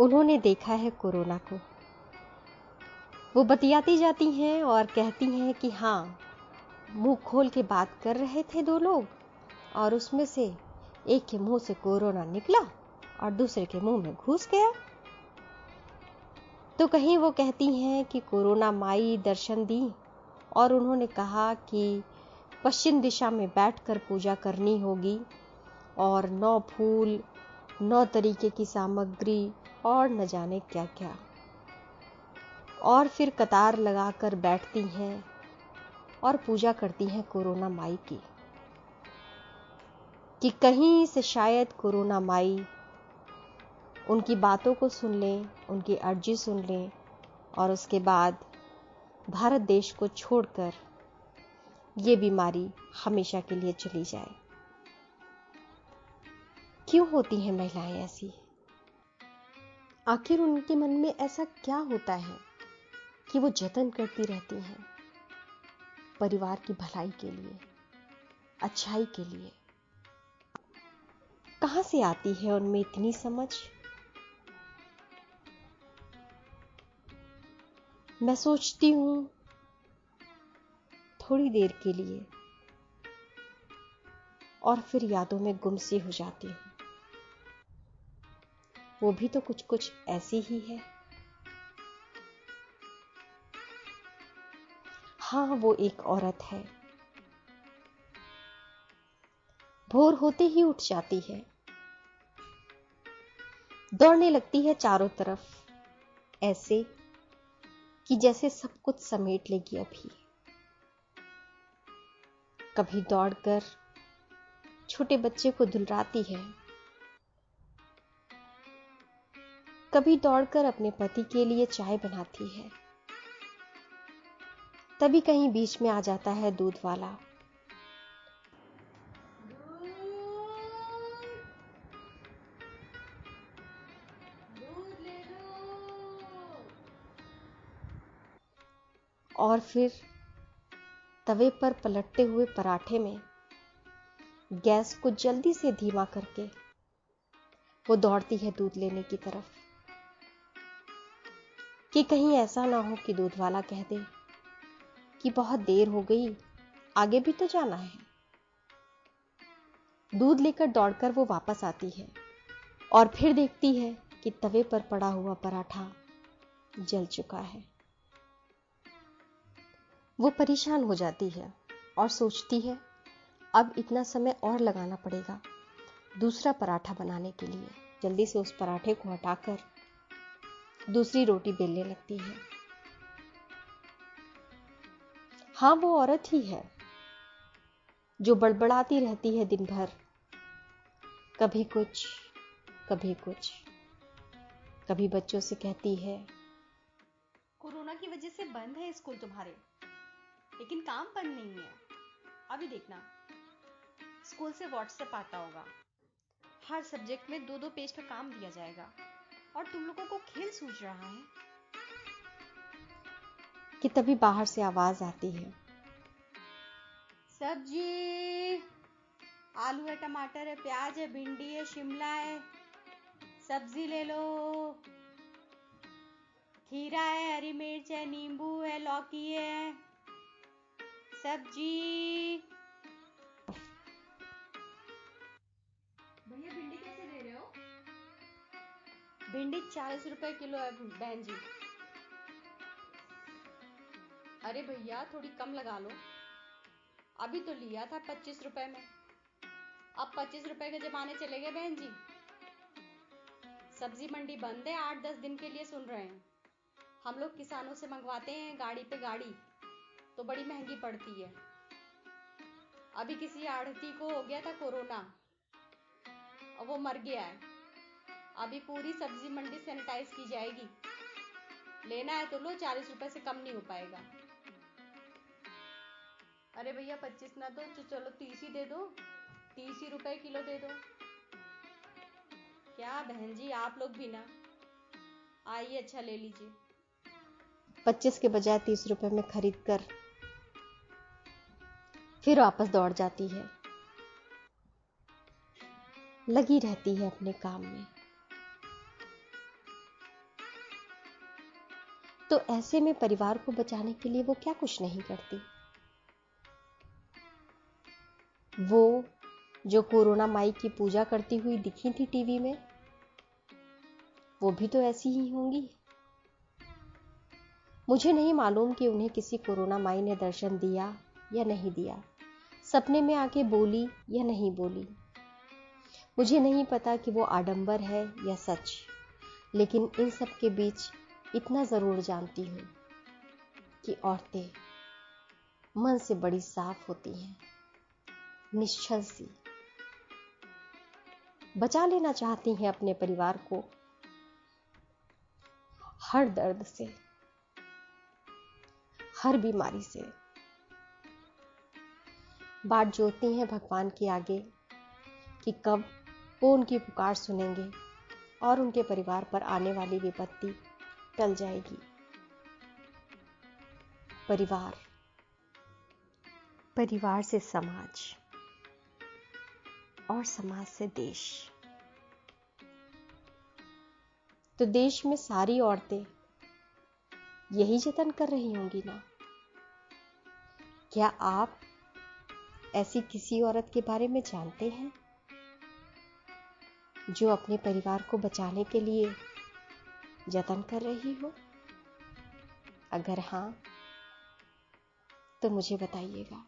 उन्होंने देखा है कोरोना को। वो बतियाती जाती हैं और कहती हैं कि हाँ, मुंह खोल के बात कर रहे थे दो लोग और उसमें से एक के मुंह से कोरोना निकला और दूसरे के मुंह में घुस गया। तो कहीं वो कहती हैं कि कोरोना माई दर्शन दी और उन्होंने कहा कि पश्चिम दिशा में बैठकर पूजा करनी होगी और 9 फूल, 9 तरीके की सामग्री और न जाने क्या क्या, और फिर कतार लगाकर बैठती हैं और पूजा करती हैं कोरोना माई की, कि कहीं से शायद कोरोना माई उनकी बातों को सुन लें, उनकी अर्जी सुन लें और उसके बाद भारत देश को छोड़कर ये बीमारी हमेशा के लिए चली जाए। क्यों होती हैं महिलाएं ऐसी? आखिर उनके मन में ऐसा क्या होता है कि वो जतन करती रहती हैं परिवार की भलाई के लिए, अच्छाई के लिए? कहां से आती है उनमें इतनी समझ? मैं सोचती हूं थोड़ी देर के लिए और फिर यादों में गुम सी हो जाती हूं। वो भी तो कुछ कुछ ऐसी ही है। हाँ, वो एक औरत है। भोर होते ही उठ जाती है, दौड़ने लगती है चारों तरफ, ऐसे कि जैसे सब कुछ समेट लेगी अभी। कभी दौड़कर छोटे बच्चे को दुलराती है, कभी दौड़कर अपने पति के लिए चाय बनाती है। तभी कहीं बीच में आ जाता है दूध वाला। दूध ले लो। और फिर तवे पर पलटते हुए पराठे में गैस को जल्दी से धीमा करके वो दौड़ती है दूध लेने की तरफ, कि कहीं ऐसा ना हो कि दूध वाला कह दे कि बहुत देर हो गई, आगे भी तो जाना है। दूध लेकर दौड़कर वो वापस आती है और फिर देखती है कि तवे पर पड़ा हुआ पराठा जल चुका है। वो परेशान हो जाती है और सोचती है अब इतना समय और लगाना पड़ेगा दूसरा पराठा बनाने के लिए। जल्दी से उस पराठे को हटाकर दूसरी रोटी बेलने लगती है। हाँ, वो औरत ही है जो बड़बड़ाती रहती है दिन भर, कभी कुछ कभी कुछ। कभी बच्चों से कहती है कोरोना की वजह से बंद है स्कूल तुम्हारे, लेकिन काम बंद नहीं है। अभी देखना, स्कूल से व्हाट्सएप आता होगा, हर सब्जेक्ट में 2-2 पेज का काम दिया जाएगा और तुम लोगों को खेल सूझ रहा है। कि तभी बाहर से आवाज आती है, सब्जी, आलू है, टमाटर है, प्याज है, भिंडी है, शिमला है, सब्जी ले लो। खीरा है, हरी मिर्च है, नींबू है, लौकी है, सब्जी। भैया भिंडी कैसे दे रहे हो? भिंडी 40 रुपए किलो है बहन जी। अरे भैया थोड़ी कम लगा लो, अभी तो लिया था 25 रुपए में, अब 25 रुपए के जमाने चले गए बहन जी। सब्जी मंडी बंद है 8-10 दिन के लिए, सुन रहे हैं। हम लोग किसानों से मंगवाते हैं गाड़ी पे गाड़ी, तो बड़ी महंगी पड़ती है। अभी किसी आढ़ती को हो गया था कोरोना और वो मर गया है। अभी पूरी सब्जी मंडी सैनिटाइज की जाएगी। लेना है तो लो, 40 रुपए से कम नहीं हो पाएगा। अरे भैया 25 ना दो तो चलो 30 ही दे दो, 30 ही रुपए किलो दे दो। क्या बहन जी, आप लोग भी ना आइए, अच्छा ले लीजिए। 25 के बजाय 30 रुपए में खरीद कर फिर वापस दौड़ जाती है, लगी रहती है अपने काम में। तो ऐसे में परिवार को बचाने के लिए वो क्या कुछ नहीं करती। वो जो कोरोना माई की पूजा करती हुई दिखी थी टीवी में, वो भी तो ऐसी ही होंगी। मुझे नहीं मालूम कि उन्हें किसी कोरोना माई ने दर्शन दिया या नहीं दिया, सपने में आके बोली या नहीं बोली। मुझे नहीं पता कि वो आडंबर है या सच, लेकिन इन सब के बीच इतना जरूर जानती हूँ कि औरतें मन से बड़ी साफ होती हैं, निश्चल सी। बचा लेना चाहती हैं अपने परिवार को हर दर्द से, हर बीमारी से। बाट जोतती हैं भगवान के आगे कि कब वो उनकी पुकार सुनेंगे और उनके परिवार पर आने वाली विपत्ति टल जाएगी। परिवार, परिवार से समाज और समाज से देश। तो देश में सारी औरतें यही जतन कर रही होंगी ना। क्या आप ऐसी किसी औरत के बारे में जानते हैं जो अपने परिवार को बचाने के लिए जतन कर रही हो? अगर हाँ, तो मुझे बताइएगा।